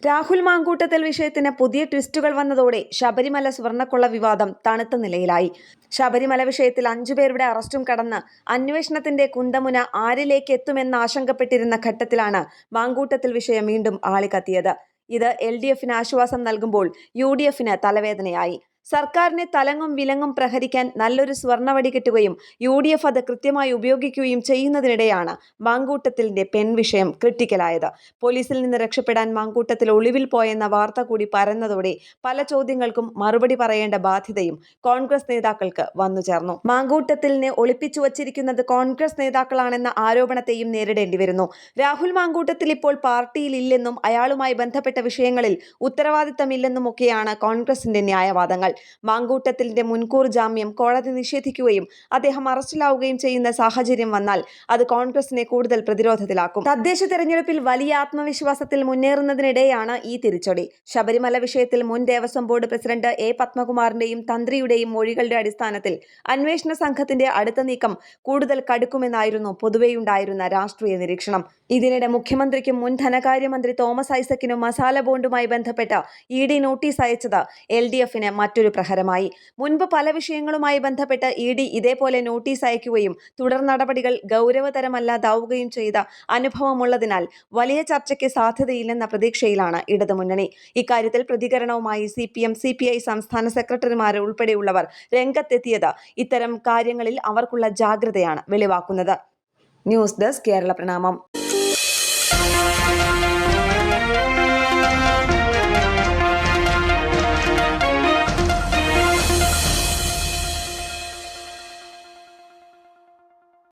രാഹുൽ മാങ്കൂട്ടത്തിൽ വിഷയത്തിന് പുതിയ ട്വിസ്റ്റുകൾ വന്നതോടെ ശബരിമല സ്വർണ്ണക്കൊള്ള വിവാദം തണുത്ത നിലയിലായി. ശബരിമല വിഷയത്തിൽ 5 പേരുടെ അറസ്റ്റും കടന്ന് അന്വേഷണത്തിന്റെ കുന്തമുന ആരിലേക്ക് എത്തുമെന്ന് ആശങ്കപ്പെട്ടിരുന്ന ഘട്ടത്തിലാണ് മാങ്കൂട്ടത്തിൽ വിഷയം വീണ്ടും ആളിക്കത്തിയത്. ഇത് LDFന് ആശ്വാസം നൽകുമ്പോൾ UDFന് തലവേദനയായി. സർക്കാരിനെ തലങ്ങും വിലങ്ങും പ്രഹരിക്കാൻ നല്ലൊരു സ്വർണ്ണവടി കിട്ടുകയും UDF അത് കൃത്യമായി ഉപയോഗിക്കുകയും ചെയ്യുന്നതിനിടെയാണ് മാങ്കൂട്ടത്തിന്റെ പെൺവിഷയം ക്രിട്ടിക്കലായത്. പോലീസിൽ നിന്ന് രക്ഷപ്പെടാൻ മാങ്കൂട്ടത്തിൽ ഒളിവിൽ പോയെന്ന വാർത്ത കൂടി പരന്നതോടെ പല ചോദ്യങ്ങൾക്കും മറുപടി പറയേണ്ട ബാധ്യതയും കോൺഗ്രസ് നേതാക്കൾക്ക് വന്നുചേർന്നു. മാങ്കൂട്ടത്തിലിനെ ഒളിപ്പിച്ചു വച്ചിരിക്കുന്നത് കോൺഗ്രസ് നേതാക്കളാണെന്ന ആരോപണത്തെയും നേരിടേണ്ടി വരുന്നു. രാഹുൽ മാങ്കൂട്ടത്തിൽ ഇപ്പോൾ പാർട്ടിയിലില്ലെന്നും അയാളുമായി ബന്ധപ്പെട്ട വിഷയങ്ങളിൽ ഉത്തരവാദിത്തമില്ലെന്നുമൊക്കെയാണ് കോൺഗ്രസിന്റെ ന്യായവാദങ്ങൾ. മാങ്കൂട്ടത്തിന്റെ മുൻകൂർ ജാമ്യം കോടതി നിഷേധിക്കുകയും അദ്ദേഹം അറസ്റ്റിലാവുകയും ചെയ്യുന്ന സാഹചര്യം വന്നാൽ അത് കോൺഗ്രസിനെ കൂടുതൽ പ്രതിരോധത്തിലാക്കും. തദ്ദേശ തെരഞ്ഞെടുപ്പിൽ വലിയ ആത്മവിശ്വാസത്തിൽ മുന്നേറുന്നതിനിടെയാണ് ഈ തിരിച്ചടി. ശബരിമല വിഷയത്തിൽ മുൻ ദേവസ്വം ബോർഡ് പ്രസിഡന്റ് A. പത്മകുമാറിന്റെയും തന്ത്രിയുടെയും മൊഴികളുടെ അടിസ്ഥാനത്തിൽ അന്വേഷണ സംഘത്തിന്റെ അടുത്ത നീക്കം കൂടുതൽ കടുക്കുമെന്നായിരുന്നു പൊതുവെയുണ്ടായിരുന്ന രാഷ്ട്രീയ നിരീക്ഷണം. ഇതിനിടെ മുഖ്യമന്ത്രിക്കും മുൻ ധനകാര്യമന്ത്രി തോമസ് ഐസക്കിനും മസാല ബോണ്ടുമായി ബന്ധപ്പെട്ട് ED നോട്ടീസ് അയച്ചത് LDFന് മറ്റൊരു പ്രഹരമായി. മുൻപ് പല വിഷയങ്ങളുമായി ബന്ധപ്പെട്ട് ED ഇതേപോലെ നോട്ടീസ് അയക്കുകയും തുടർ നടപടികൾ ഗൗരവതരമല്ലാതാവുകയും ചെയ്ത അനുഭവമുള്ളതിനാൽ വലിയ ചർച്ചയ്ക്ക് സാധ്യതയില്ലെന്ന പ്രതീക്ഷയിലാണ് ഇടതുമുന്നണി. ഇക്കാര്യത്തിൽ പ്രതികരണവുമായി CPM, CPI സംസ്ഥാന സെക്രട്ടറിമാർ ഉൾപ്പെടെയുള്ളവർ രംഗത്തെത്തിയത് ഇത്തരം കാര്യങ്ങളിൽ അവർക്കുള്ള ജാഗ്രതയാണ് വെളിവാക്കുന്നത്. ന്യൂസ് ഡെസ്ക് കേരള പ്രണാമം.